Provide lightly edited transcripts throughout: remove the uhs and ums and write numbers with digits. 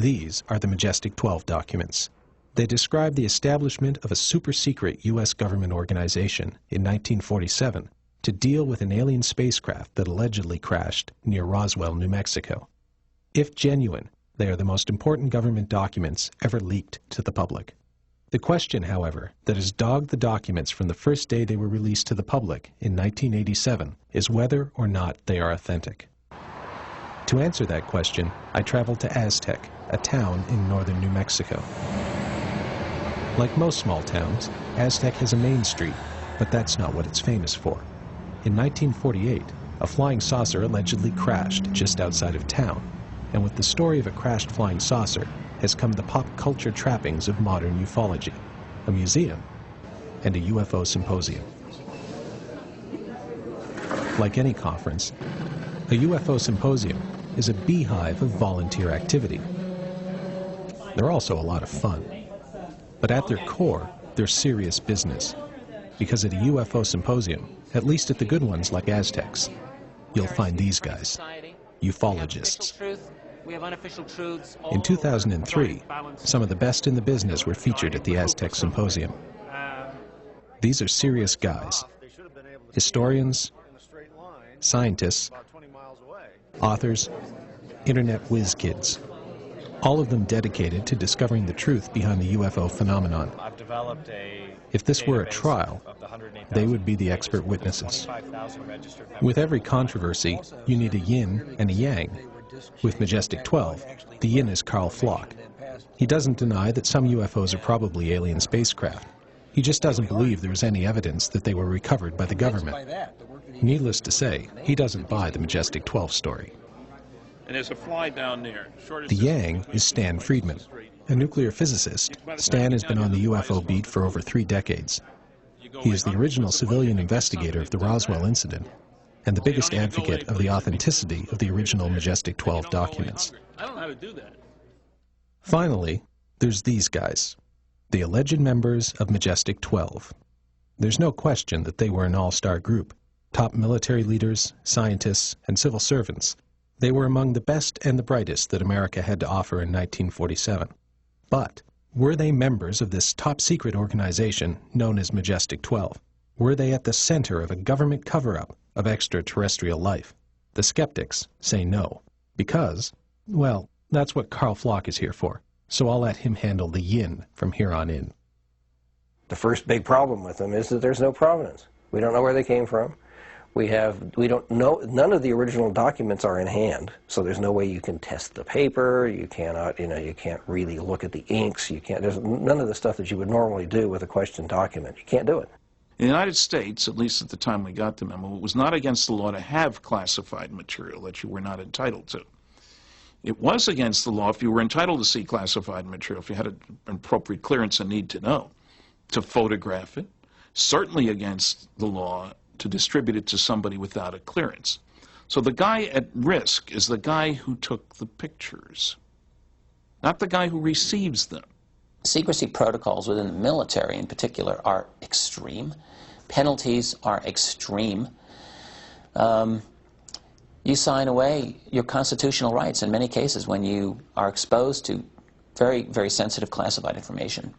These are the Majestic 12 documents. They describe the establishment of a super-secret U.S. government organization in 1947 to deal with an alien spacecraft that allegedly crashed near Roswell, New Mexico. If genuine, they are the most important government documents ever leaked to the public. The question, however, that has dogged the documents from the first day they were released to the public in 1987 is whether or not they are authentic. To answer that question, I traveled to Aztec, a town in northern New Mexico. Like most small towns, Aztec has a main street, but that's not what it's famous for. In 1948, a flying saucer allegedly crashed just outside of town, and with the story of a crashed flying saucer has come the pop culture trappings of modern ufology, a museum, and a UFO symposium. Like any conference, a UFO symposium is a beehive of volunteer activity. They're also a lot of fun. But at their core, they're serious business. Because at a UFO symposium, at least at the good ones like Aztecs, you'll find these guys, ufologists. In 2003, some of the best in the business were featured at the Aztec Symposium. These are serious guys, historians, scientists, authors, internet whiz kids, all of them dedicated to discovering the truth behind the UFO phenomenon. If this were a trial, they would be the expert witnesses. With every controversy, you need a yin and a yang. With Majestic 12, the yin is Carl Flock. He doesn't deny that some UFOs are probably alien spacecraft. He just doesn't believe there is any evidence that they were recovered by the government. Needless to say, he doesn't buy the Majestic 12 story. And there's a fly down there. The yang is Stan Friedman, a nuclear physicist. Stan has been on the UFO beat for over 3 decades. He is the original civilian investigator of the Roswell incident and the biggest advocate of the authenticity of the original Majestic 12 documents. I don't know how to do that. Finally, there's these guys, the alleged members of Majestic 12. There's no question that they were an all-star group. Top military leaders, scientists, and civil servants. They were among the best and the brightest that America had to offer in 1947. But were they members of this top-secret organization known as Majestic 12? Were they at the center of a government cover-up of extraterrestrial life? The skeptics say no, because, well, that's what Carl Flock is here for, so I'll let him handle the yin from here on in. The first big problem with them is that there's no provenance. We don't know where they came from. We don't know, none of the original documents are in hand, so there's no way you can test the paper, you cannot, you can't really look at the inks, there's none of the stuff that you would normally do with a questioned document. You can't do it. In the United States, at least at the time we got the memo, it was not against the law to have classified material that you were not entitled to. It was against the law if you were entitled to see classified material, if you had an appropriate clearance and need to know, to photograph it. Certainly against the law to distribute it to somebody without a clearance. So the guy at risk is the guy who took the pictures, not the guy who receives them. Secrecy protocols within the military in particular are extreme. Penalties are extreme. You sign away your constitutional rights in many cases when you are exposed to very, very sensitive classified information.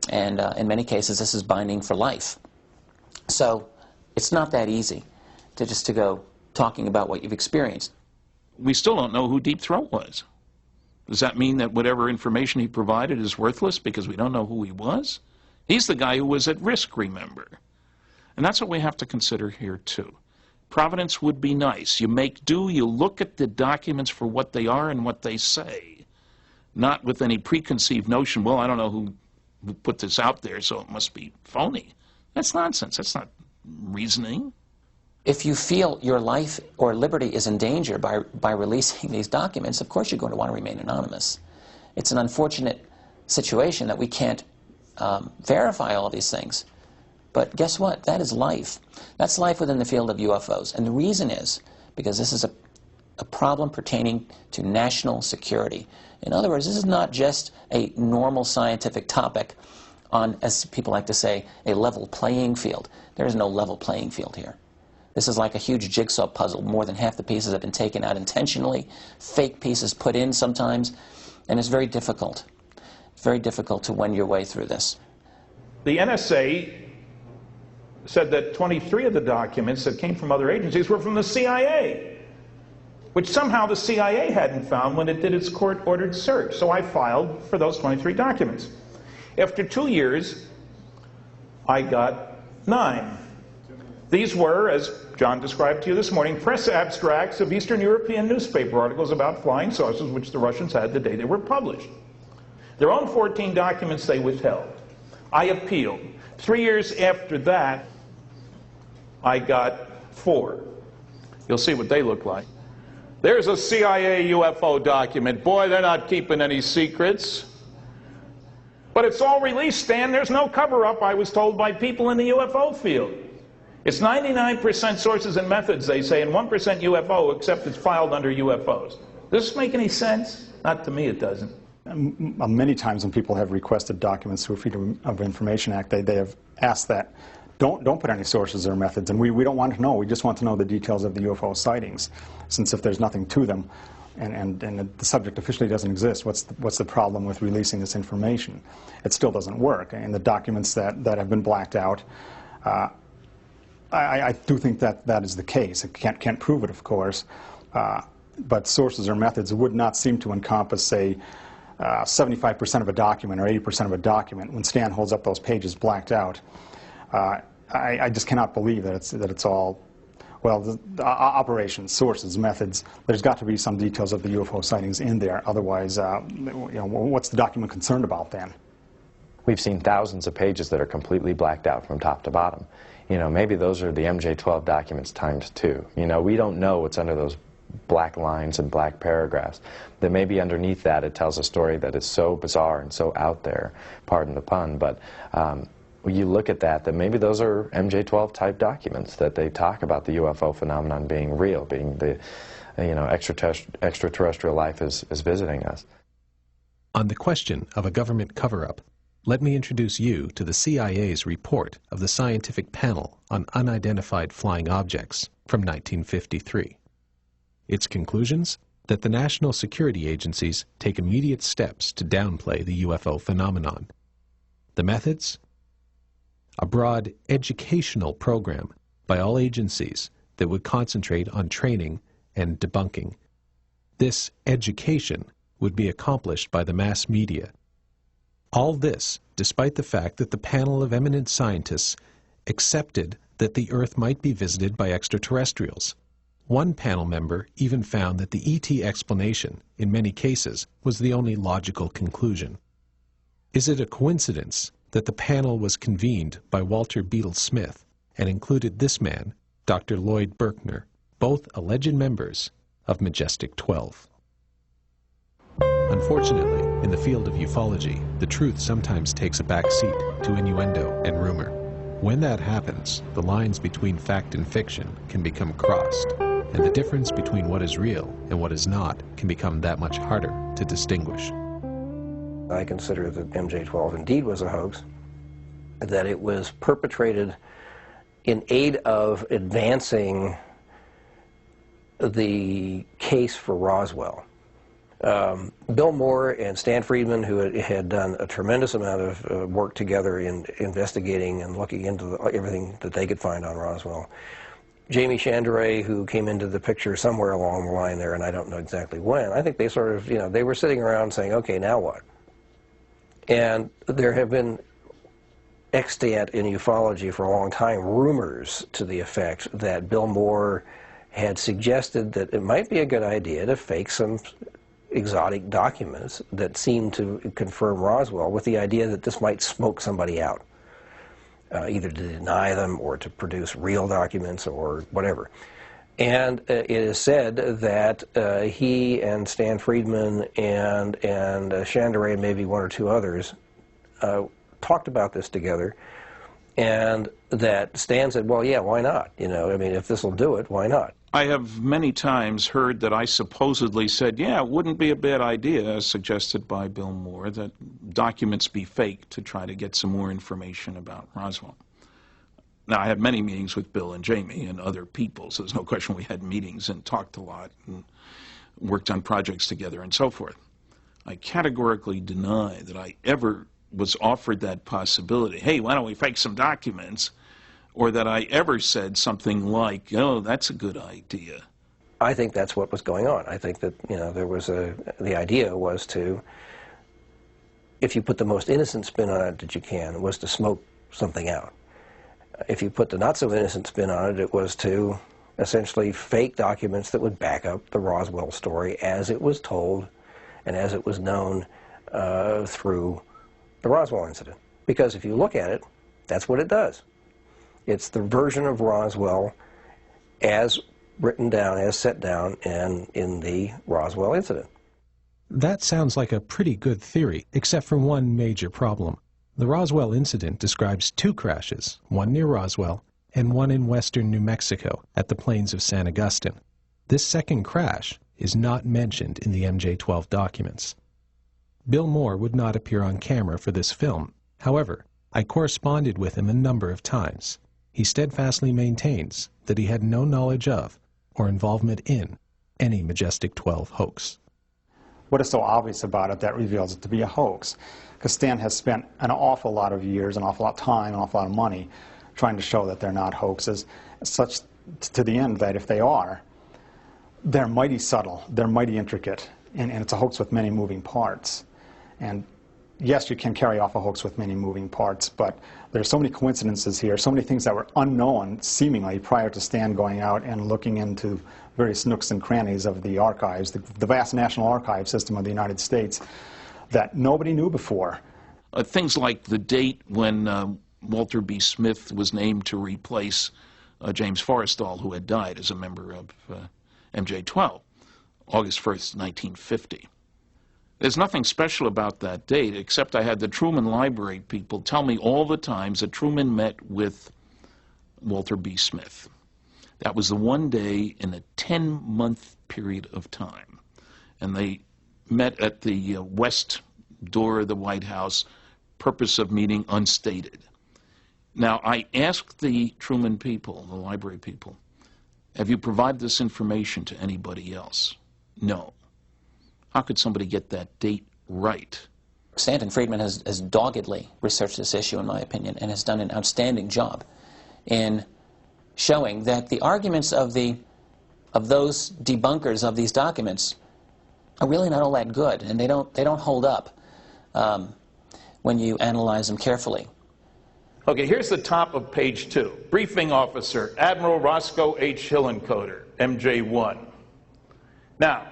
And in many cases this is binding for life. So it's not that easy to go talking about what you've experienced. We still don't know who Deep Throat was. Does that mean that whatever information he provided is worthless because we don't know who he was? He's the guy who was at risk, remember. And that's what we have to consider here, too. Providence would be nice. You make do, you look at the documents for what they are and what they say, not with any preconceived notion, well, I don't know who put this out there, so it must be phony. That's nonsense. That's not reasoning. If you feel your life or liberty is in danger by releasing these documents, of course you're going to want to remain anonymous. It's an unfortunate situation that we can't verify all of these things. But guess what? That is life. That's life within the field of UFOs. And the reason is because this is a problem pertaining to national security. In other words, this is not just a normal scientific topic on, as people like to say, a level playing field. There is no level playing field here. This is like a huge jigsaw puzzle. More than half the pieces have been taken out intentionally, fake pieces put in sometimes. And it's very difficult to wend your way through this. The NSA said that 23 of the documents that came from other agencies were from the CIA, which somehow the CIA hadn't found when it did its court-ordered search. So I filed for those 23 documents. After 2 years, I got 9. These were, as John described to you this morning, press abstracts of Eastern European newspaper articles about flying saucers, which the Russians had the day they were published. Their own 14 documents they withheld. I appealed. 3 years after that, I got 4. You'll see what they look like. There's a CIA UFO document. Boy, they're not keeping any secrets. But it's all released, Stan. There's no cover-up, I was told by people in the UFO field. It's 99% sources and methods, they say, and 1% UFO, except it's filed under UFOs. Does this make any sense? Not to me, it doesn't. Many times when people have requested documents through Freedom of Information Act, they have asked that, don't put any sources or methods, and we don't want to know. We just want to know the details of the UFO sightings, since if there's nothing to them, and the subject officially doesn't exist, what's the problem with releasing this information? It still doesn't work. And the documents that have been blacked out, I do think that is the case. It can't prove it, of course, but sources or methods would not seem to encompass, say, 75% of a document or 80% of a document. When Stan holds up those pages blacked out, I just cannot believe that it's all, well, the operations, sources, methods. There's got to be some details of the UFO sightings in there. Otherwise, what's the document concerned about then? We've seen thousands of pages that are completely blacked out from top to bottom. Maybe those are the MJ-12 documents times 2. We don't know what's under those black lines and black paragraphs. That maybe underneath that it tells a story that is so bizarre and so out there, pardon the pun, but when you look at that maybe those are MJ-12 type documents, that they talk about the UFO phenomenon being real, being the extraterrestrial life is visiting us. On the question of a government cover-up, let me introduce you to the CIA's report of the Scientific Panel on Unidentified Flying Objects from 1953. Its conclusions? That the national security agencies take immediate steps to downplay the UFO phenomenon. The methods? A broad educational program by all agencies that would concentrate on training and debunking. This education would be accomplished by the mass media. All this despite the fact that the panel of eminent scientists accepted that the Earth might be visited by extraterrestrials. One panel member even found that the ET explanation, in many cases, was the only logical conclusion. Is it a coincidence that the panel was convened by Walter Beadle Smith and included this man, Dr. Lloyd Berkner, both alleged members of Majestic 12? Unfortunately, in the field of ufology, the truth sometimes takes a back seat to innuendo and rumor. When that happens, the lines between fact and fiction can become crossed, and the difference between what is real and what is not can become that much harder to distinguish. I consider that MJ-12 indeed was a hoax, that it was perpetrated in aid of advancing the case for Roswell. Bill Moore and Stan Friedman, who had done a tremendous amount of work together in investigating and looking into everything that they could find on Roswell. Jamie Chandray, who came into the picture somewhere along the line there, and I don't know exactly when. I think they sort of, they were sitting around saying, okay, now what? And there have been extant in ufology for a long time rumors to the effect that Bill Moore had suggested that it might be a good idea to fake some exotic documents that seemed to confirm Roswell, with the idea that this might smoke somebody out, either to deny them or to produce real documents or whatever. And it is said that he and Stan Friedman and Chandray and maybe one or two others talked about this together, and that Stan said, well, yeah, why not? I mean, if this will do it, why not? I have many times heard that I supposedly said, yeah, it wouldn't be a bad idea, as suggested by Bill Moore, that documents be faked to try to get some more information about Roswell. Now, I had many meetings with Bill and Jamie and other people, so there's no question we had meetings and talked a lot and worked on projects together and so forth. I categorically deny that I ever was offered that possibility. Hey, why don't we fake some documents? Or that I ever said something like, oh, that's a good idea. I think that's what was going on. I think that, there was the idea was to, if you put the most innocent spin on it that you can, was to smoke something out. If you put the not so innocent spin on it, it was to essentially fake documents that would back up the Roswell story as it was told and as it was known through the Roswell incident. Because if you look at it, that's what it does. It's the version of Roswell as written down, as set down in the Roswell incident. That sounds like a pretty good theory, except for one major problem. The Roswell incident describes 2 crashes, one near Roswell and one in western New Mexico at the plains of San Agustin. This second crash is not mentioned in the MJ-12 documents. Bill Moore would not appear on camera for this film. However, I corresponded with him a number of times. He steadfastly maintains that he had no knowledge of or involvement in any Majestic 12 hoax. What is so obvious about it that reveals it to be a hoax? Because Stan has spent an awful lot of years, an awful lot of time, an awful lot of money trying to show that they're not hoaxes, such to the end that if they are, they're mighty subtle, they're mighty intricate, and it's a hoax with many moving parts. And yes, you can carry off a hoax with many moving parts, but there's so many coincidences here, so many things that were unknown, seemingly, prior to Stan going out and looking into various nooks and crannies of the archives, the vast National Archive system of the United States, that nobody knew before. Things like the date when Walter B. Smith was named to replace James Forrestal, who had died as a member of MJ-12, August 1st, 1950. There's nothing special about that date, except I had the Truman Library people tell me all the times that Truman met with Walter B. Smith. That was the one day in a 10-month period of time. And they met at the west door of the White House, purpose of meeting unstated. Now, I asked the Truman people, the library people, have you provided this information to anybody else? No. How could somebody get that date right? Stanton Friedman has doggedly researched this issue, in my opinion, and has done an outstanding job in showing that the arguments of those debunkers of these documents are really not all that good, and they don't hold up when you analyze them carefully. Okay, here's the top of page 2. Briefing Officer, Admiral Roscoe H. Hillencoder, MJ-1. Now,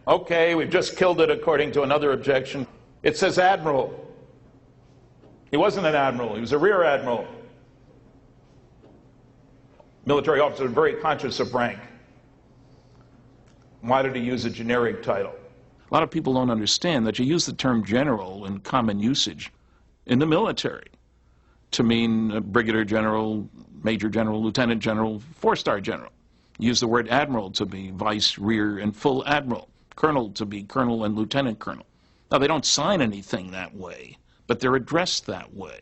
okay, we've just killed it according to another objection. It says Admiral. He wasn't an admiral, he was a rear admiral. Military officer, very conscious of rank. Why did he use a generic title? A lot of people don't understand that you use the term general in common usage in the military to mean brigadier general, major general, lieutenant general, 4-star general. You use the word admiral to be vice, rear, and full admiral. Colonel to be colonel and lieutenant colonel. Now, they don't sign anything that way, but they're addressed that way.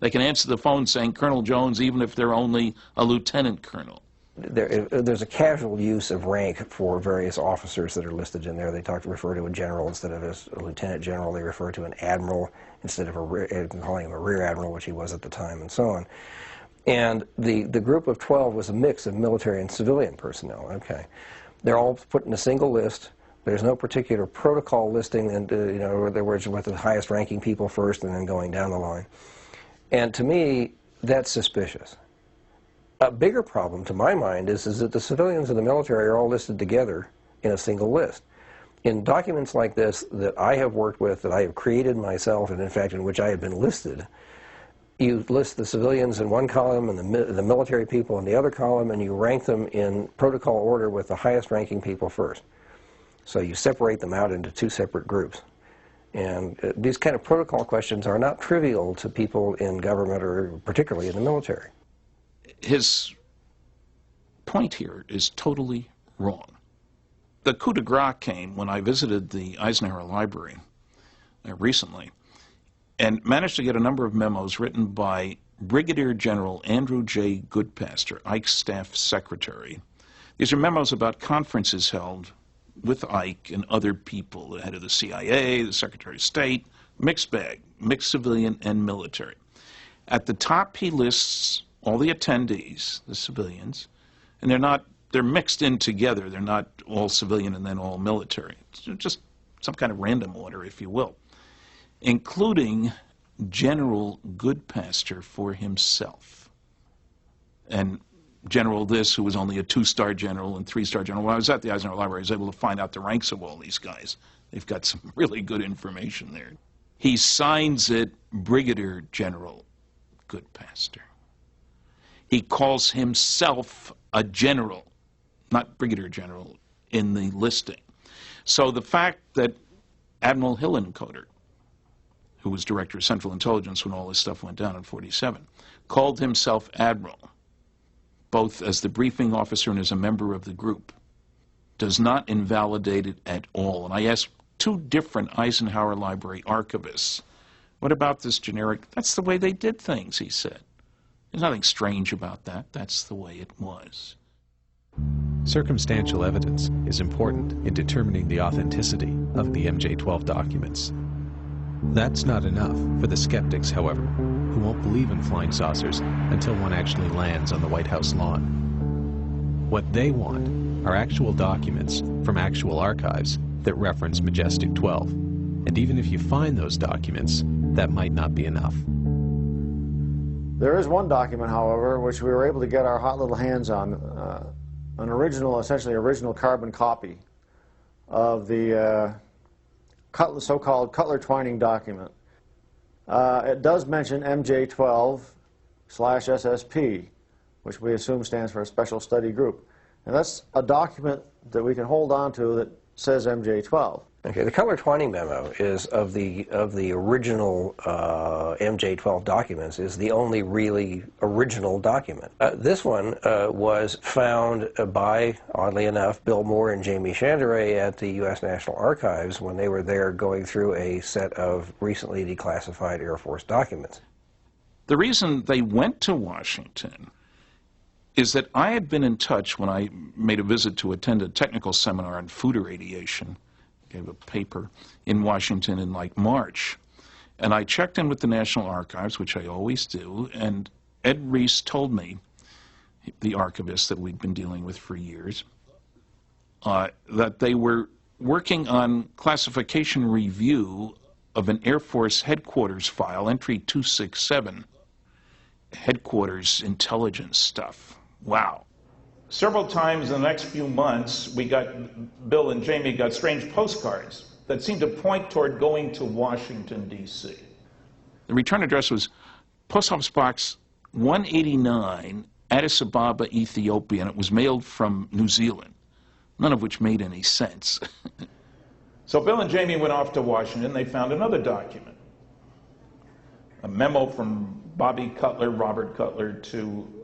They can answer the phone saying Colonel Jones even if they're only a lieutenant colonel. There's a casual use of rank for various officers that are listed in there. They refer to a general instead of a lieutenant general. They refer to an admiral instead of calling him a rear admiral, which he was at the time, and so on. And the group of 12 was a mix of military and civilian personnel. Okay, they're all put in a single list. There's no particular protocol listing, and there were with the highest ranking people first, and then going down the line. And to me, that's suspicious. A bigger problem, to my mind, is that the civilians and the military are all listed together in a single list. In documents like this that I have worked with, that I have created myself, and in fact in which I have been listed, you list the civilians in one column and the military people in the other column, and you rank them in protocol order with the highest ranking people first. So you separate them out into 2 separate groups. And these kind of protocol questions are not trivial to people in government, or particularly in the military. His point here is totally wrong. The coup de grace came when I visited the Eisenhower Library recently and managed to get a number of memos written by Brigadier General Andrew J. Goodpaster, Ike's staff secretary. These are memos about conferences held with Ike and other people, the head of the CIA, the Secretary of State, mixed bag, mixed civilian and military. At the top, he lists all the attendees, the civilians, and they're mixed in together. They're not all civilian and then all military. It's just some kind of random order, if you will, including General Goodpaster for himself. And General this, who was only a 2-star general and 3-star general. When I was at the Eisenhower Library, I was able to find out the ranks of all these guys. They've got some really good information there. He signs it Brigadier General Goodpaster. He calls himself a general, not brigadier general, in the listing. So the fact that Admiral Hillenkoetter, who was director of Central Intelligence when all this stuff went down in '47, called himself admiral, both as the briefing officer and as a member of the group, does not invalidate it at all. And I asked 2 different Eisenhower Library archivists, what about this generic? That's the way they did things, he said. There's nothing strange about that. That's the way it was. Circumstantial evidence is important in determining the authenticity of the MJ-12 documents. That's not enough for the skeptics, however, who won't believe in flying saucers until one actually lands on the White House lawn. What they want are actual documents from actual archives that reference Majestic 12. And even if you find those documents, that might not be enough. There is one document, however, which we were able to get our hot little hands on, an original, essentially original carbon copy of the so-called Cutler-Twining document. It does mention MJ-12/SSP, which we assume stands for a Special Study Group. And that's a document that we can hold on to that says MJ-12. Okay, the Cutler-Twining memo is of the original MJ-12 documents, is the only really original document. This one was found by, oddly enough, Bill Moore and Jamie Chandray at the U.S. National Archives when they were there going through a set of recently declassified Air Force documents. The reason they went to Washington is that I had been in touch when I made a visit to attend a technical seminar on food irradiation. Gave a paper in Washington in like March. And I checked in with the National Archives, which I always do, and Ed Reese told me, the archivist that we'd been dealing with for years, that they were working on classification review of an Air Force headquarters file, entry 267, headquarters intelligence stuff. Wow. Several times in the next few months, Bill and Jamie got strange postcards that seemed to point toward going to Washington, D.C. The return address was Post Office Box 189, Addis Ababa, Ethiopia, and it was mailed from New Zealand, none of which made any sense. So Bill and Jamie went off to Washington. They found another document, a memo from Bobby Cutler, Robert Cutler, to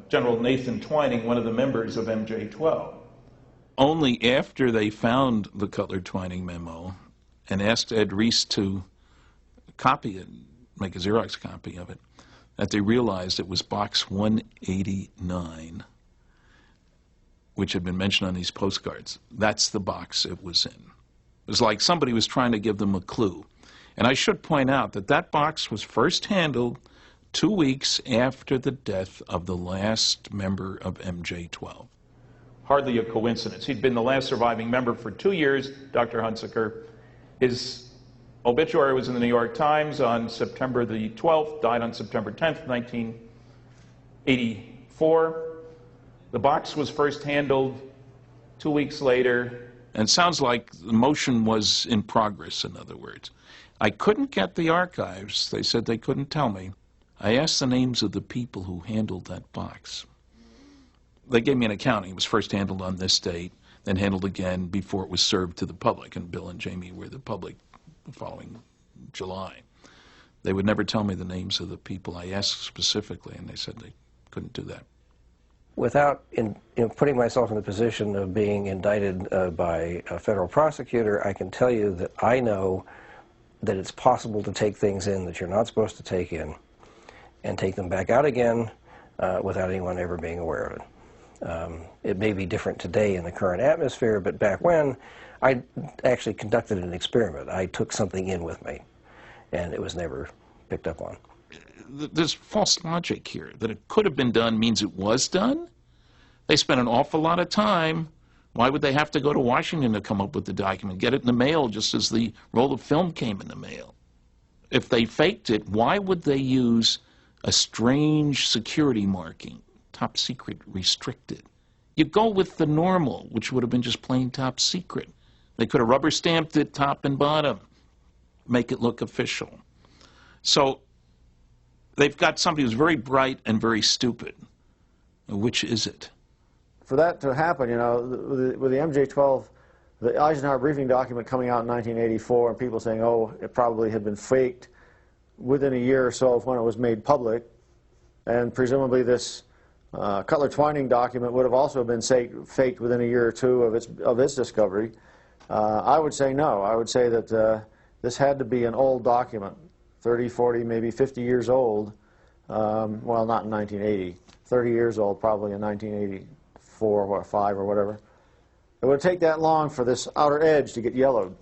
General Nathan Twining, one of the members of MJ-12. Only after they found the Cutler-Twining memo and asked Ed Reese to copy it, make a Xerox copy of it, that they realized it was Box 189, which had been mentioned on these postcards. That's the box it was in. It was like somebody was trying to give them a clue. And I should point out that that box was first handled 2 weeks after the death of the last member of MJ-12. Hardly a coincidence. He'd been the last surviving member for 2 years, Dr. Hunsaker. His obituary was in the New York Times on September the 12th, died on September 10th, 1984. The box was first handled 2 weeks later, and it sounds like the motion was in progress, in other words. I couldn't get the archives. They said they couldn't tell me. I asked the names of the people who handled that box. They gave me an accounting. It was first handled on this date, then handled again before it was served to the public, and Bill and Jamie were the public the following July. They would never tell me the names of the people. I asked specifically, and they said they couldn't do that. Without putting myself in the position of being indicted by a federal prosecutor, I can tell you that I know that it's possible to take things in that you're not supposed to take in and take them back out again without anyone ever being aware of it. It may be different today in the current atmosphere, but back when, I actually conducted an experiment. I took something in with me, and it was never picked up on. There's false logic here. That it could have been done means it was done. They spent an awful lot of time. Why would they have to go to Washington to come up with the document? Get it in the mail just as the roll of film came in the mail. If they faked it, why would they use a strange security marking, top secret, restricted? You go with the normal, which would have been just plain top secret. They could have rubber stamped it top and bottom, make it look official. So they've got somebody who's very bright and very stupid. Which is it? For that to happen, you know, with the MJ-12, the Eisenhower briefing document coming out in 1984, and people saying, oh, it probably had been faked within a year or so of when it was made public, and presumably this Cutler-Twining document would have also been faked within a year or two of its discovery. I would say no. I would say that this had to be an old document, 30, 40, maybe 50 years old. Well, not in 1980. 30 years old, probably in 1984 or 5 or whatever. It would take that long for this outer edge to get yellowed.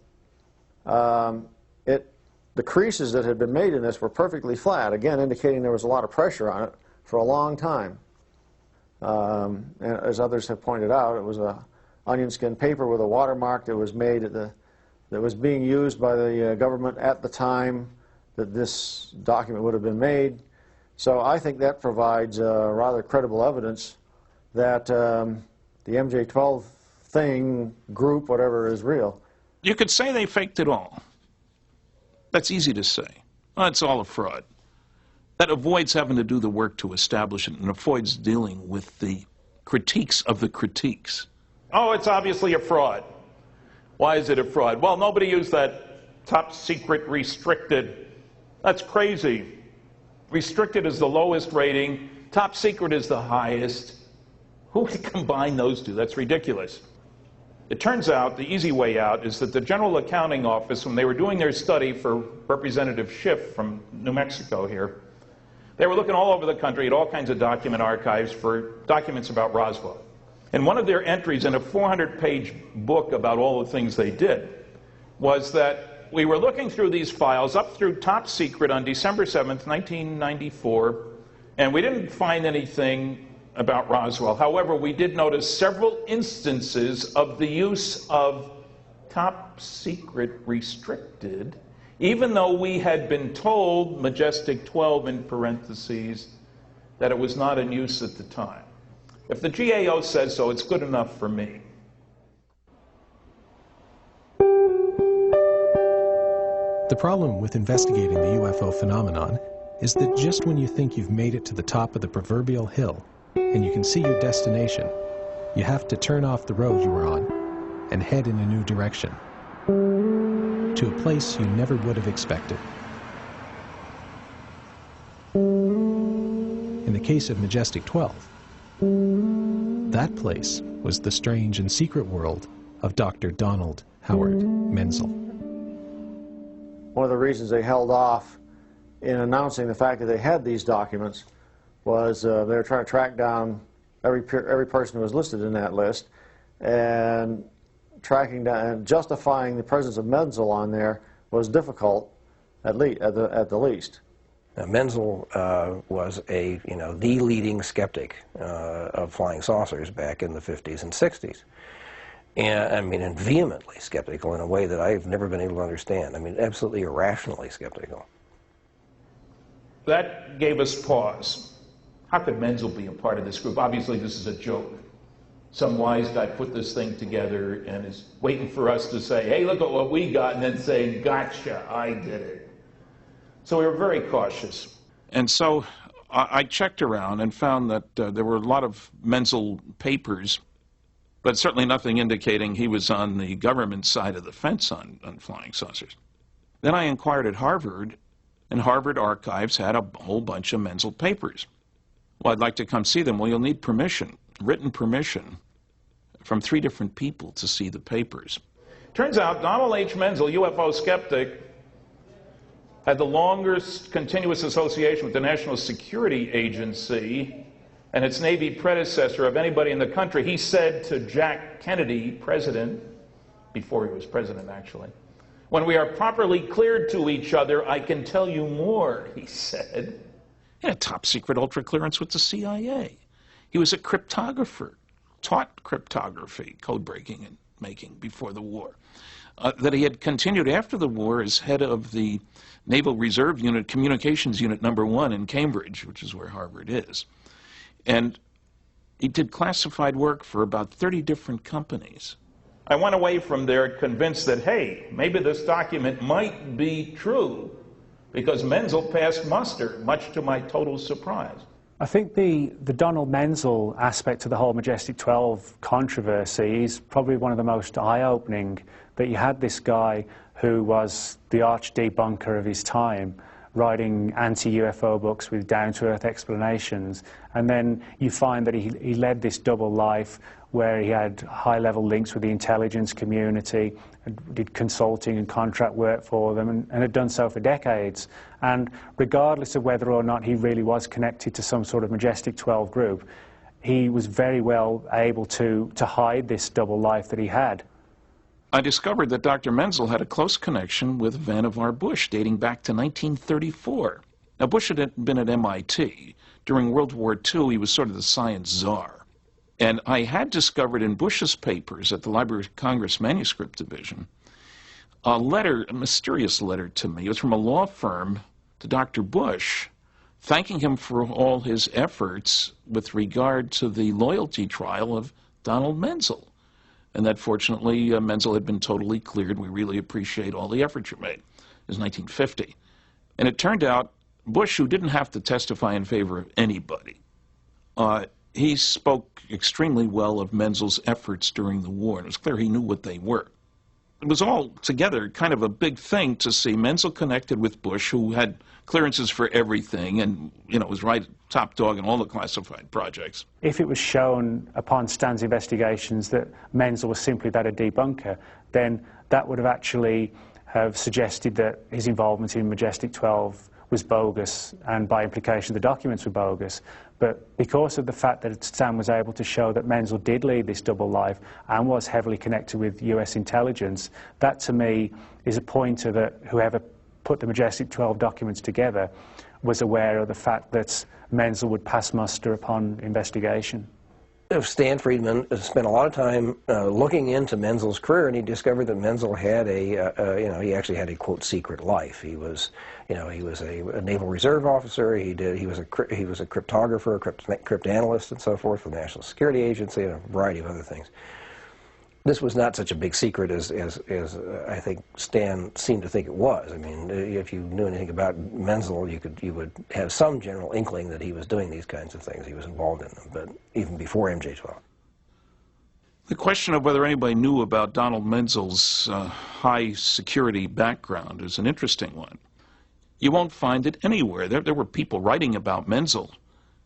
The creases that had been made in this were perfectly flat, again indicating there was a lot of pressure on it for a long time. And as others have pointed out, it was a onion skin paper with a watermark that was made that was being used by the government at the time that this document would have been made. So I think that provides rather credible evidence that the MJ-12 thing, group, whatever, is real. You could say they faked it all. That's easy to say. Well, it's all a fraud. That avoids having to do the work to establish it and avoids dealing with the critiques of the critiques. Oh, it's obviously a fraud. Why is it a fraud? Well, nobody used that top secret restricted. That's crazy. Restricted is the lowest rating. Top secret is the highest. Who would combine those two? That's ridiculous. It turns out the easy way out is that the General Accounting Office, when they were doing their study for Representative Schiff from New Mexico here, they were looking all over the country at all kinds of document archives for documents about Roswell. And one of their entries in a 400-page book about all the things they did was that we were looking through these files up through top secret on December 7th, 1994, and we didn't find anything about Roswell. However, we did notice several instances of the use of top secret restricted, even though we had been told, Majestic 12 in parentheses, that it was not in use at the time. If the GAO says so, it's good enough for me. The problem with investigating the UFO phenomenon is that just when you think you've made it to the top of the proverbial hill and you can see your destination, you have to turn off the road you were on and head in a new direction, to a place you never would have expected. In the case of Majestic 12, that place was the strange and secret world of Dr. Donald Howard Menzel. One of the reasons they held off in announcing the fact that they had these documents was they were trying to track down every person who was listed in that list, and tracking down and justifying the presence of Menzel on there was difficult, at the least. Now, Menzel was the leading skeptic of flying saucers back in the 50s and 60s. And vehemently skeptical in a way that I've never been able to understand. I mean, absolutely irrationally skeptical. That gave us pause. How could Menzel be a part of this group? Obviously, this is a joke. Some wise guy put this thing together and is waiting for us to say, hey, look at what we got, and then say, gotcha, I did it. So we were very cautious. And so I checked around and found that there were a lot of Menzel papers, but certainly nothing indicating he was on the government side of the fence on flying saucers. Then I inquired at Harvard, and Harvard Archives had a whole bunch of Menzel papers. Well, I'd like to come see them. Well, you'll need permission, written permission, from 3 different people to see the papers. Turns out Donald H. Menzel, UFO skeptic, had the longest continuous association with the National Security Agency and its Navy predecessor of anybody in the country. He said to Jack Kennedy, president, before he was president actually, "When we are properly cleared to each other, I can tell you more," he said. He had top secret ultra clearance with the CIA. He was a cryptographer, taught cryptography, code breaking and making before the war. That he had continued after the war as head of the Naval Reserve Unit, Communications Unit number 1 in Cambridge, which is where Harvard is. And he did classified work for about 30 different companies. I went away from there convinced that, hey, maybe this document might be true, because Menzel passed muster, much to my total surprise. I think the Donald Menzel aspect to the whole Majestic 12 controversy is probably one of the most eye-opening, that you had this guy who was the arch-debunker of his time, writing anti-UFO books with down-to-earth explanations, and then you find that he led this double life where he had high-level links with the intelligence community, did consulting and contract work for them, and had done so for decades. And regardless of whether or not he really was connected to some sort of Majestic 12 group, he was very well able to hide this double life that he had. I discovered that Dr. Menzel had a close connection with Vannevar Bush dating back to 1934. Now, Bush had been at MIT. During World War II, he was sort of the science czar. And I had discovered in Bush's papers at the Library of Congress Manuscript Division a letter, a mysterious letter to me. It was from a law firm to Dr. Bush, thanking him for all his efforts with regard to the loyalty trial of Donald Menzel. And that, fortunately, Menzel had been totally cleared. We really appreciate all the effort you made. It was 1950. And it turned out Bush, who didn't have to testify in favor of anybody, he spoke extremely well of Menzel's efforts during the war, and it was clear he knew what they were. It was all together kind of a big thing to see Menzel connected with Bush, who had clearances for everything and, you know, was right top dog in all the classified projects. If it was shown upon Stan's investigations that Menzel was simply that a debunker, then that would have actually have suggested that his involvement in Majestic 12 was bogus, and by implication the documents were bogus. But because of the fact that Stan was able to show that Menzel did lead this double life and was heavily connected with US intelligence, that to me is a pointer that whoever put the Majestic 12 documents together was aware of the fact that Menzel would pass muster upon investigation. Stan Friedman spent a lot of time looking into Menzel's career, and he discovered that Menzel had he actually had a, quote, secret life. He was, he was a Naval Reserve officer. He was a cryptographer, a cryptanalyst, and so forth for the National Security Agency, and a variety of other things. This was not such a big secret as I think Stan seemed to think it was. I mean, if you knew anything about Menzel, you would have some general inkling that he was doing these kinds of things. He was involved in them, but even before MJ-12. The question of whether anybody knew about Donald Menzel's high security background is an interesting one. You won't find it anywhere. There were people writing about Menzel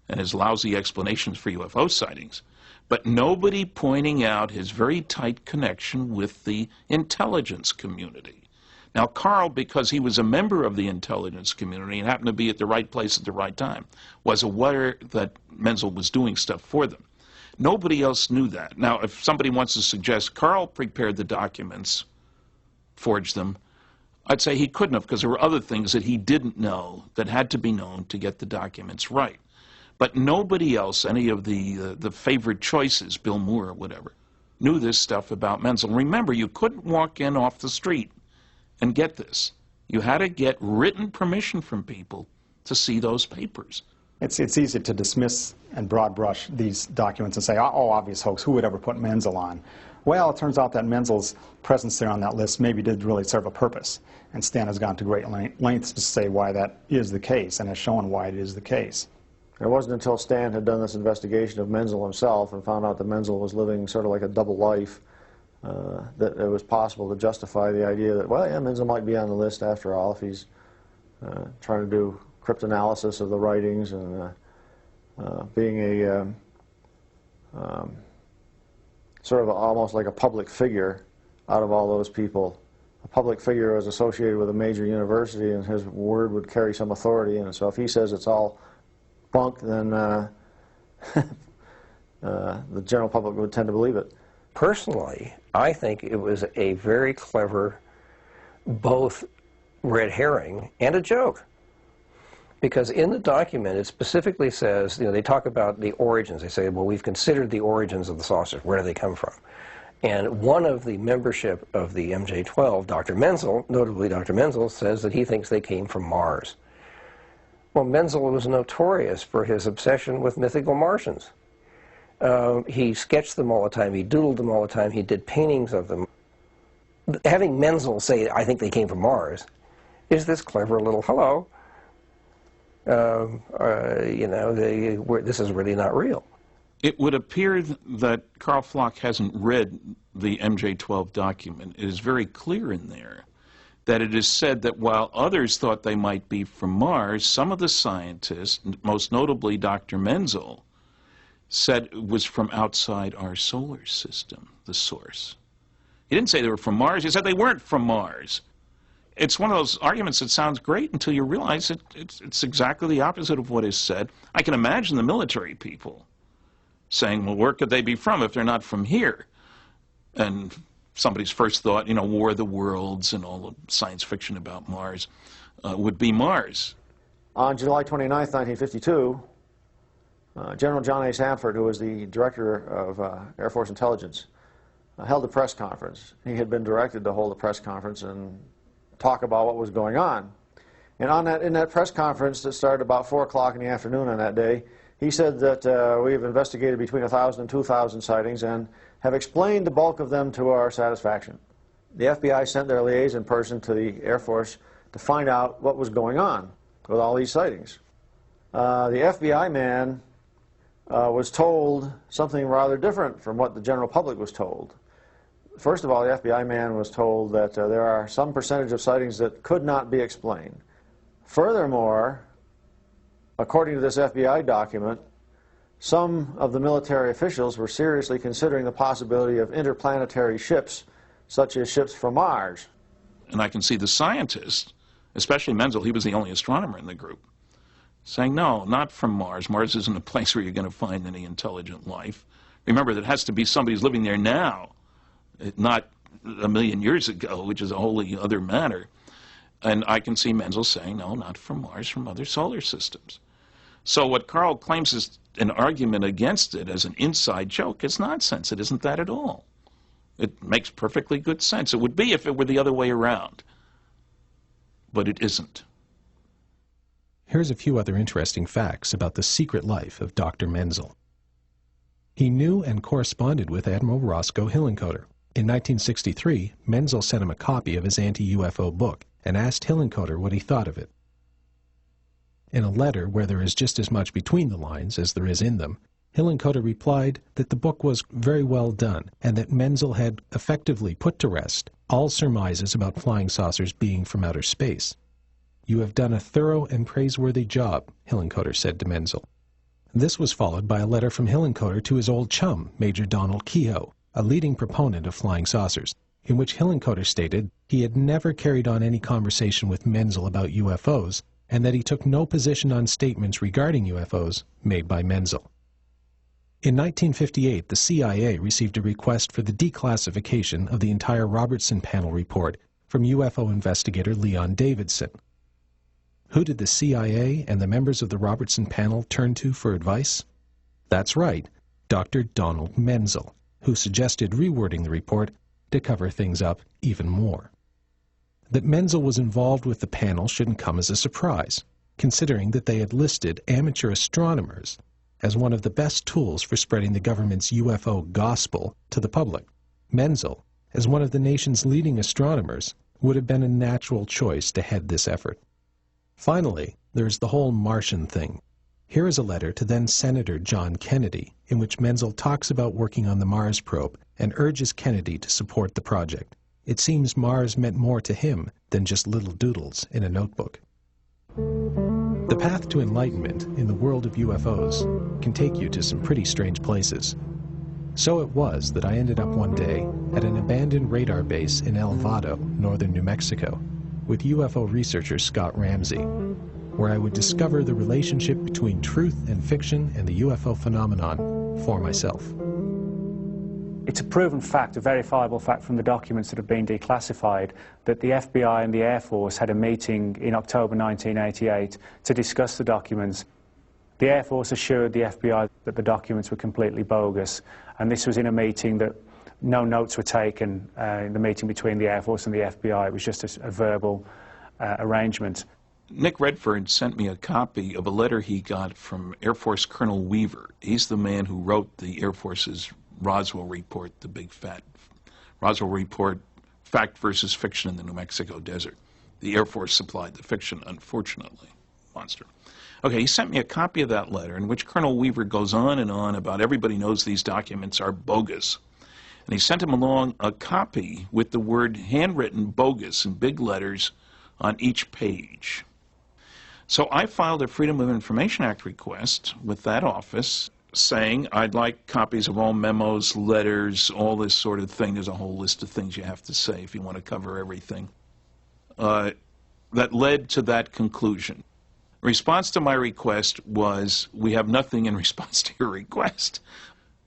and his lousy explanations for UFO sightings, but nobody pointing out his very tight connection with the intelligence community. Now, Carl, because he was a member of the intelligence community and happened to be at the right place at the right time, was aware that Menzel was doing stuff for them. Nobody else knew that. Now, if somebody wants to suggest Carl prepared the documents, forged them, I'd say he couldn't have, because there were other things that he didn't know that had to be known to get the documents right. But nobody else, any of the favorite choices, Bill Moore or whatever, knew this stuff about Menzel. Remember, you couldn't walk in off the street and get this. You had to get written permission from people to see those papers. It's easy to dismiss and broad brush these documents and say, oh, obvious hoax, who would ever put Menzel on? Well, it turns out that Menzel's presence there on that list maybe did really serve a purpose, and Stan has gone to great lengths to say why that is the case and has shown why it is the case. It wasn't until Stan had done this investigation of Menzel himself and found out that Menzel was living sort of like a double life that it was possible to justify the idea that, well, yeah, Menzel might be on the list after all if he's trying to do cryptanalysis of the writings and being a sort of almost like a public figure out of all those people. A public figure was associated with a major university, and his word would carry some authority, and so if he says it's all bunk, then the general public would tend to believe it. Personally, I think it was a very clever, both red herring and a joke. Because in the document, it specifically says, you know, they talk about the origins. They say, well, we've considered the origins of the saucers. Where do they come from? And one of the membership of the MJ-12, Dr. Menzel, notably Dr. Menzel, says that he thinks they came from Mars. Well, Menzel was notorious for his obsession with mythical Martians. He sketched them all the time. He doodled them all the time. He did paintings of them. Having Menzel say, I think they came from Mars, is this clever little hello. You know, this is really not real. It would appear that Carl Flock hasn't read the MJ-12 document. It is very clear in there that it is said that while others thought they might be from Mars, some of the scientists, most notably Dr. Menzel, said it was from outside our solar system, the source. He didn't say they were from Mars. He said they weren't from Mars. It's one of those arguments that sounds great until you realize it's exactly the opposite of what is said. I can imagine the military people saying, well, where could they be from if they're not from here? And somebody's first thought, you know, War of the Worlds and all the science fiction about Mars would be Mars. On July 29th, 1952, General John A. Sanford, who was the director of Air Force Intelligence, held a press conference. He had been directed to hold a press conference and talk about what was going on. And in that press conference that started about 4 o'clock in the afternoon on that day, he said that we have investigated between 1,000 and 2,000 sightings and have explained the bulk of them to our satisfaction. The FBI sent their liaison person to the Air Force to find out what was going on with all these sightings. The FBI man was told something rather different from what the general public was told. First of all, the FBI man was told that there are some percentage of sightings that could not be explained. Furthermore, according to this FBI document, some of the military officials were seriously considering the possibility of interplanetary ships, such as ships from Mars. And I can see the scientists, especially Menzel, he was the only astronomer in the group, saying, no, not from Mars. Mars isn't a place where you're going to find any intelligent life. Remember, there has to be somebody who's living there now, not a million years ago, which is a wholly other matter. And I can see Menzel saying, no, not from Mars, from other solar systems. So what Carl claims is an argument against it as an inside joke is nonsense. It isn't that at all. It makes perfectly good sense. It would be if it were the other way around. But it isn't. Here's a few other interesting facts about the secret life of Dr. Menzel. He knew and corresponded with Admiral Roscoe Hillenkoetter. In 1963, Menzel sent him a copy of his anti-UFO book and asked Hillenkoetter what he thought of it. In a letter where there is just as much between the lines as there is in them, Hillenkoetter replied that the book was very well done and that Menzel had effectively put to rest all surmises about flying saucers being from outer space. "You have done a thorough and praiseworthy job," Hillenkoetter said to Menzel. This was followed by a letter from Hillenkoetter to his old chum, Major Donald Kehoe, a leading proponent of flying saucers, in which Hillenkoetter stated he had never carried on any conversation with Menzel about UFOs and that he took no position on statements regarding UFOs made by Menzel. In 1958, the CIA received a request for the declassification of the entire Robertson panel report from UFO investigator Leon Davidson. Who did the CIA and the members of the Robertson panel turn to for advice? That's right, Dr. Donald Menzel, who suggested rewording the report to cover things up even more. That Menzel was involved with the panel shouldn't come as a surprise, considering that they had listed amateur astronomers as one of the best tools for spreading the government's UFO gospel to the public. Menzel, as one of the nation's leading astronomers, would have been a natural choice to head this effort. Finally, there's the whole Martian thing. Here is a letter to then-Senator John Kennedy, in which Menzel talks about working on the Mars probe and urges Kennedy to support the project. It seems Mars meant more to him than just little doodles in a notebook. The path to enlightenment in the world of UFOs can take you to some pretty strange places. So it was that I ended up one day at an abandoned radar base in El Vado, northern New Mexico, with UFO researcher Scott Ramsey. where I would discover the relationship between truth and fiction and the UFO phenomenon for myself. It's a proven fact, a verifiable fact from the documents that have been declassified, that the FBI and the Air Force had a meeting in October 1988 to discuss the documents. The Air Force assured the FBI that the documents were completely bogus, and this was in a meeting that no notes were taken in the meeting between the Air Force and the FBI. It was just a verbal arrangement. Nick Redford sent me a copy of a letter he got from Air Force Colonel Weaver. He's the man who wrote the Air Force's Roswell report, the big fat Roswell report, Fact versus Fiction in the New Mexico Desert. The Air Force supplied the fiction, unfortunately. Monster. Okay, he sent me a copy of that letter in which Colonel Weaver goes on and on about everybody knows these documents are bogus. And he sent him along a copy with the word handwritten bogus in big letters on each page. So I filed a Freedom of Information Act request with that office saying I'd like copies of all memos, letters, all this sort of thing. There's a whole list of things you have to say if you want to cover everything. That led to that conclusion. Response to my request was, we have nothing in response to your request.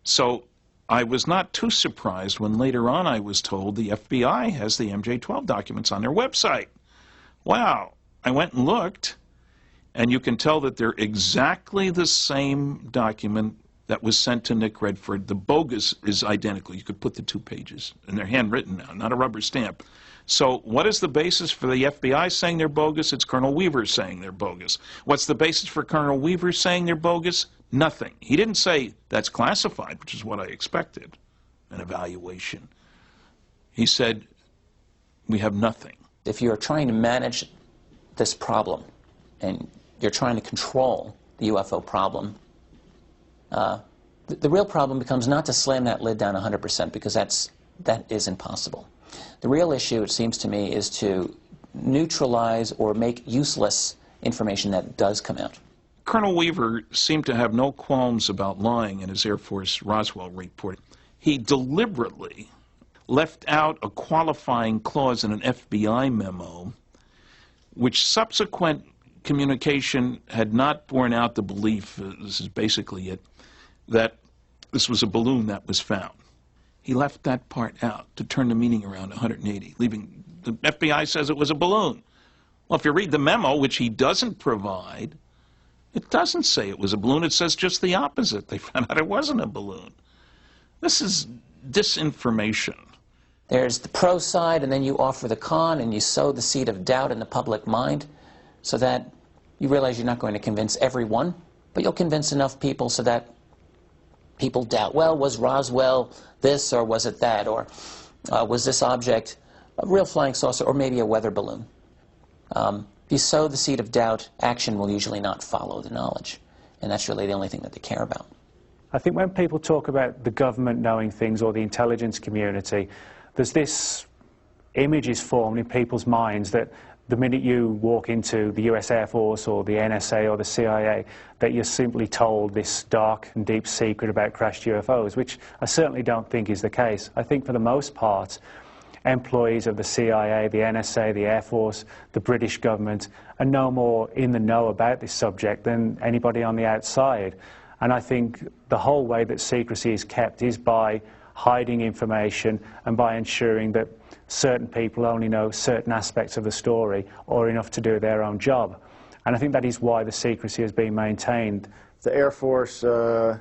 So I was not too surprised when later on I was told the FBI has the MJ-12 documents on their website. Wow. I went and looked, and you can tell that they're exactly the same document that was sent to Nick Redford. The bogus is identical. You could put the 2 pages, and they're handwritten now, not a rubber stamp. So what is the basis for the FBI saying they're bogus? It's Colonel Weaver saying they're bogus. What's the basis for Colonel Weaver saying they're bogus? Nothing. He didn't say that's classified, which is what I expected, an evaluation. He said, we have nothing. If you're trying to manage this problem and you're trying to control the UFO problem, the real problem becomes not to slam that lid down 100%, because that is impossible. The real issue, it seems to me, is to neutralize or make useless information that does come out. Colonel Weaver seemed to have no qualms about lying in his Air Force Roswell report. He deliberately left out a qualifying clause in an FBI memo, which subsequent communication had not borne out the belief, this is basically it, that this was a balloon that was found. He left that part out to turn the meaning around 180, leaving the FBI says it was a balloon. Well, if you read the memo, which he doesn't provide, it doesn't say it was a balloon. It says just the opposite. They found out it wasn't a balloon. This is disinformation. There's the pro side, and then you offer the con, and you sow the seed of doubt in the public mind so that you realize you're not going to convince everyone, but you'll convince enough people so that people doubt, well, was Roswell this, or was it that, or was this object a real flying saucer, or maybe a weather balloon? If you sow the seed of doubt, action will usually not follow the knowledge, and that's really the only thing that they care about. I think when people talk about the government knowing things or the intelligence community, there's this image is formed in people's minds that the minute you walk into the US Air Force or the NSA or the CIA, that you're simply told this dark and deep secret about crashed UFOs, which I certainly don't think is the case. I think for the most part, employees of the CIA, the NSA, the Air Force, the British government are no more in the know about this subject than anybody on the outside. And I think the whole way that secrecy is kept is by hiding information and by ensuring that certain people only know certain aspects of the story or enough to do their own job. And I think that is why the secrecy has been maintained. The Air Force, from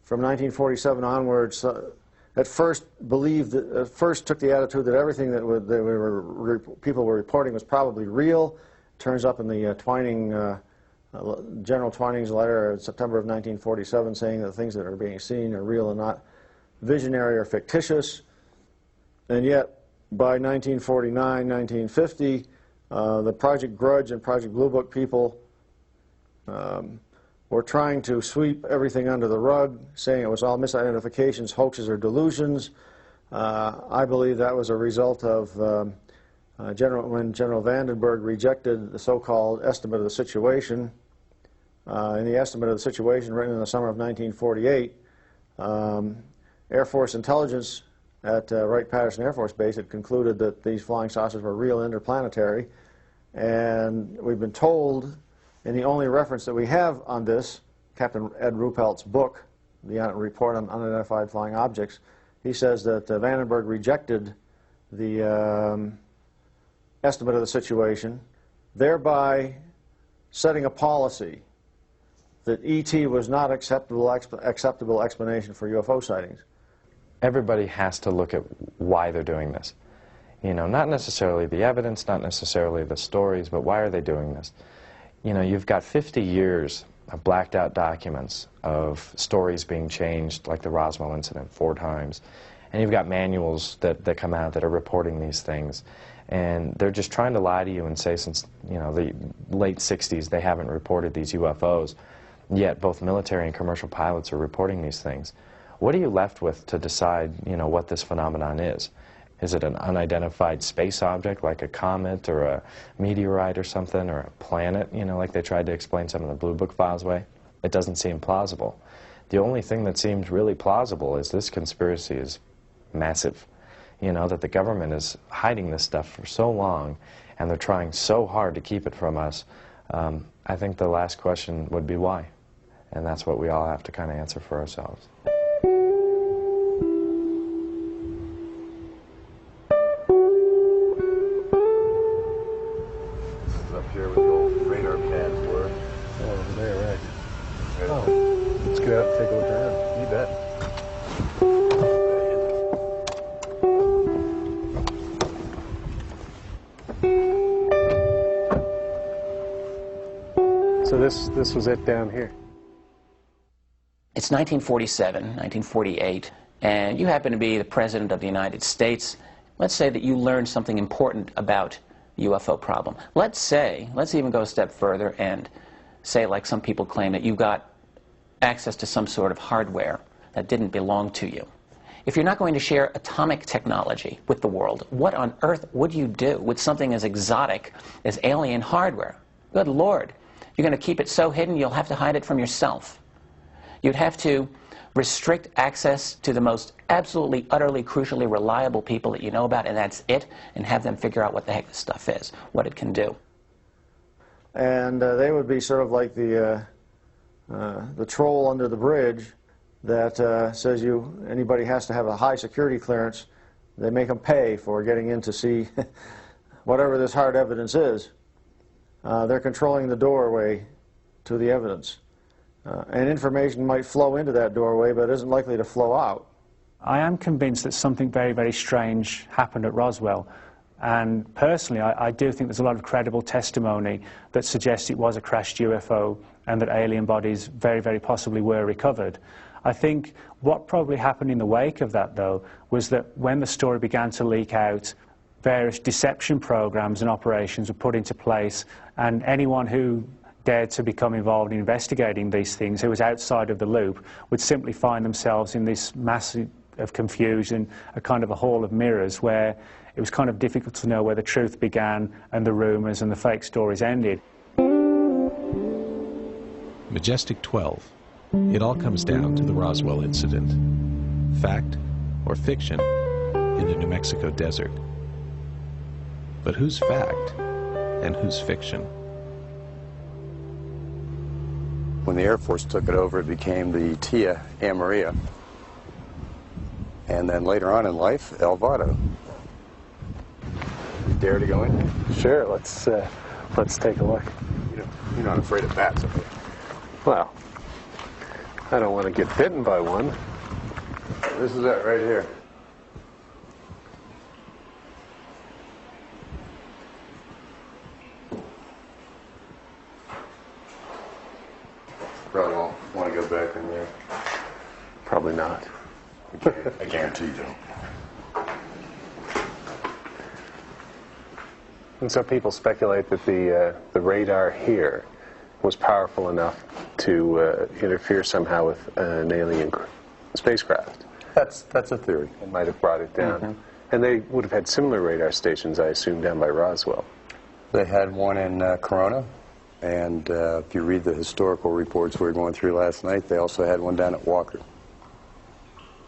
1947 onwards, at first took the attitude that everything that people were reporting was probably real. Turns up in the General Twining's letter in September of 1947 saying that the things that are being seen are real and not visionary or fictitious. And yet, by 1949, 1950, the Project Grudge and Project Blue Book people were trying to sweep everything under the rug, saying it was all misidentifications, hoaxes, or delusions. I believe that was a result of when General Vandenberg rejected the so-called estimate of the situation. In the estimate of the situation written in the summer of 1948, Air Force intelligence at Wright-Patterson Air Force Base had concluded that these flying saucers were real interplanetary, and we've been told And the only reference that we have on this, Captain Ed Ruppelt's book, the Report on Unidentified Flying Objects, he says that Vandenberg rejected the estimate of the situation, thereby setting a policy that ET was not acceptable explanation for UFO sightings. Everybody has to look at why they're doing this. You know, not necessarily the evidence, not necessarily the stories, but why are they doing this? You know, you've got 50 years of blacked out documents of stories being changed, like the Roswell incident 4 times. And you've got manuals that come out that are reporting these things. And they're just trying to lie to you and say since, you know, the late 60s they haven't reported these UFOs. Yet both military and commercial pilots are reporting these things. What are you left with to decide, you know, what this phenomenon is? Is it an unidentified space object like a comet or a meteorite or something, or a planet, you know, like they tried to explain some of the Blue Book files way? It doesn't seem plausible. The only thing that seems really plausible is this conspiracy is massive. You know, that the government is hiding this stuff for so long and they're trying so hard to keep it from us. I think the last question would be why? And that's what we all have to kind of answer for ourselves. Up here where the old radar pads were. Oh, over there, right. Oh, let's get out and take a look around. You bet. So this was it down here. It's 1947, 1948, and you happen to be the President of the United States. Let's say that you learned something important about the UFO problem. Let's even go a step further and say, like some people claim, that you got access to some sort of hardware that didn't belong to you. If you're not going to share atomic technology with the world, what on earth would you do with something as exotic as alien hardware? Good Lord. You're going to keep it so hidden you'll have to hide it from yourself. You'd have to restrict access to the most absolutely, utterly, crucially reliable people that you know about, and that's it, and have them figure out what the heck this stuff is, what it can do. And they would be sort of like the troll under the bridge that says anybody has to have a high security clearance. They make them pay for getting in to see whatever this hard evidence is. They're controlling the doorway to the evidence. And information might flow into that doorway, but isn't likely to flow out. I am convinced that something very, very strange happened at Roswell. And personally, I do think there's a lot of credible testimony that suggests it was a crashed UFO and that alien bodies very, very possibly were recovered. I think what probably happened in the wake of that, though, was that when the story began to leak out, various deception programs and operations were put into place, and anyone who dared to become involved in investigating these things, who was outside of the loop, would simply find themselves in this mass of confusion, a kind of a hall of mirrors, where it was kind of difficult to know where the truth began and the rumors and the fake stories ended. Majestic 12. It all comes down to the Roswell incident. Fact or fiction in the New Mexico desert. But who's fact and who's fiction? When the Air Force took it over, it became the Tia Amaria. And then later on in life, El Vado. You dare to go in there? Sure, let's take a look. You're not afraid of bats, are you? Well, I don't want to get bitten by one. This is it right here. Probably won't want to go back in there. Probably not. I guarantee you don't. And so people speculate that the radar here was powerful enough to interfere somehow with an alien spacecraft. That's a theory. It might have brought it down. Mm-hmm. And they would have had similar radar stations, I assume, down by Roswell. They had one in Corona, and if you read the historical reports we were going through last night, they also had one down at Walker,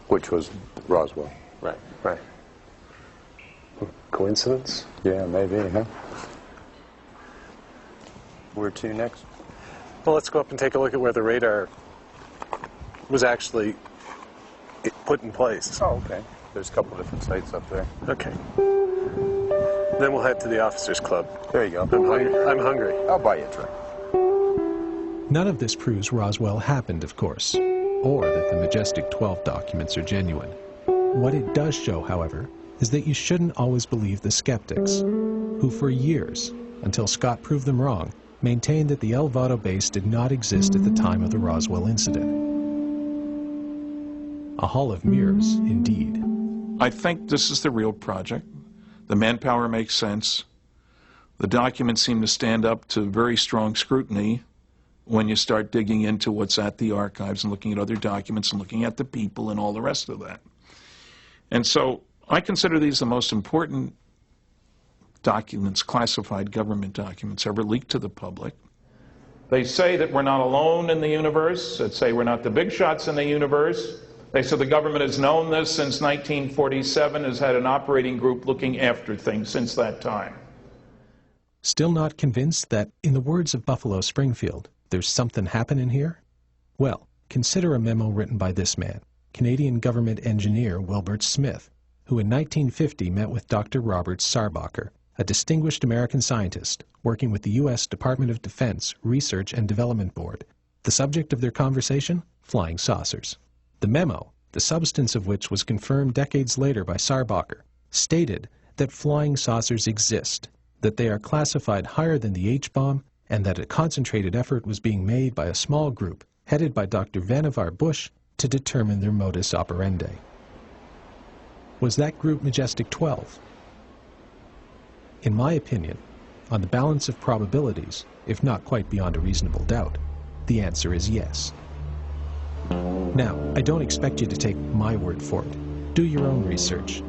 which was Roswell. Right, right. Coincidence? Yeah, maybe, huh? Where to next? Well, let's go up and take a look at where the radar was actually put in place. Oh, okay. There's a couple different sites up there. Okay. Then we'll head to the Officers Club. There you go. I'm hungry. I'll buy you a drink. None of this proves Roswell happened, of course, or that the Majestic 12 documents are genuine. What it does show, however, is that you shouldn't always believe the skeptics, who for years, until Scott proved them wrong, maintained that the El Vado base did not exist at the time of the Roswell incident. A hall of mirrors, indeed. I think this is the real project. The manpower makes sense. The documents seem to stand up to very strong scrutiny when you start digging into what's at the archives and looking at other documents and looking at the people and all the rest of that. And so I consider these the most important documents, classified government documents, ever leaked to the public. They say that we're not alone in the universe. They say we're not the big shots in the universe. They say the government has known this since 1947, has had an operating group looking after things since that time. Still not convinced that, in the words of Buffalo Springfield, there's something happening here? Well, consider a memo written by this man, Canadian government engineer Wilbert Smith, who in 1950 met with Dr. Robert Sarbacher, a distinguished American scientist working with the U.S. Department of Defense Research and Development Board. The subject of their conversation? Flying saucers. The memo, the substance of which was confirmed decades later by Sarbacher, stated that flying saucers exist, that they are classified higher than the H-bomb, and that a concentrated effort was being made by a small group, headed by Dr. Vannevar Bush, to determine their modus operandi. Was that group Majestic 12? In my opinion, on the balance of probabilities, if not quite beyond a reasonable doubt, the answer is yes. Now, I don't expect you to take my word for it. Do your own research.